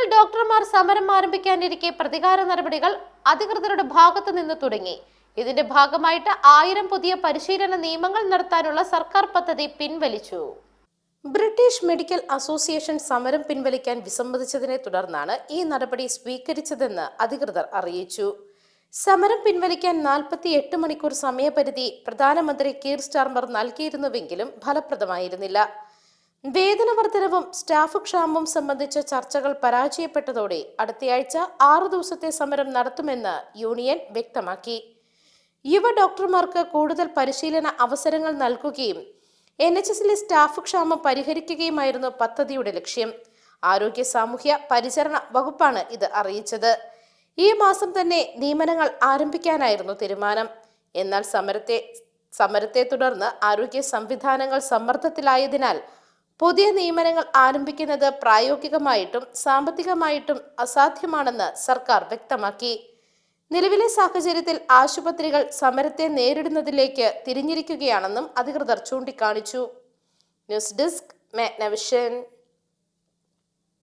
Medical ഡോക്ടർമാർ സമരം ആരംഭിക്കാനിരിക്കെ പ്രതികാര നടപടികൾ അധികൃതരുടെ ഭാഗത്തു നിന്ന് തുടങ്ങി. ഇതിന്റെ ഭാഗമായിട്ട് 1000 പുതിയ പരിശീലന നിയമങ്ങൾ നടത്താനുള്ള സർക്കാർ പദ്ധതി പിൻവലിച്ചു. ബ്രിട്ടീഷ് മെഡിക്കൽ അസോസിയേഷൻ സമരം പിൻവലിക്കാൻ വിസമ്മതിച്ചതിനെ തുടർന്നാണ് ഈ നടപടി സ്വീകരിച്ചതെന്ന് അധികൃതർ അറിയിച്ചു. സമരം പിൻവലിക്കാൻ 48 മണിക്കൂർ സമയപരിധി പ്രധാനമന്ത്രി കീർ സ്റ്റാർമർ നൽകിയിരുന്നുവെങ്കിലും ഫലപ്രദമായിരുന്നില്ല. വേതന വർധനവും സ്റ്റാഫ് ക്ഷാമവും സംബന്ധിച്ച ചർച്ചകൾ പരാജയപ്പെട്ടതോടെ അടുത്തയാഴ്ച 6 ദിവസത്തെ സമരം നടത്തുമെന്ന് യൂണിയൻ വ്യക്തമാക്കി. യുവ ഡോക്ടർമാർക്ക് കൂടുതൽ പരിശീലന അവസരങ്ങൾ നൽകുകയും NHSലെ സ്റ്റാഫ് ക്ഷാമം പരിഹരിക്കുകയുമായിരുന്നു പദ്ധതിയുടെ ലക്ഷ്യം. ആരോഗ്യ സാമൂഹ്യ പരിചരണ വകുപ്പാണ് ഇത് അറിയിച്ചത്. ഈ മാസം തന്നെ നിയമനങ്ങൾ ആരംഭിക്കാനായിരുന്നു തീരുമാനം. എന്നാൽ സമരത്തെ തുടർന്ന് ആരോഗ്യ സംവിധാനങ്ങൾ സമ്മർദ്ദത്തിലായതിനാൽ പുതിയ നിയമനങ്ങൾ ആരംഭിക്കുന്നത് പ്രായോഗികമായിട്ടും സാമ്പത്തികമായിട്ടും അസാധ്യമാണെന്ന് സർക്കാർ വ്യക്തമാക്കി. നിലവിലെ സാഹചര്യത്തിൽ ആശുപത്രികൾ സമരത്തെ നേരിടുന്നതിലേക്ക് തിരിഞ്ഞിരിക്കുകയാണെന്നും അധികൃതർ ചൂണ്ടിക്കാണിച്ചു. News desk Magnavision.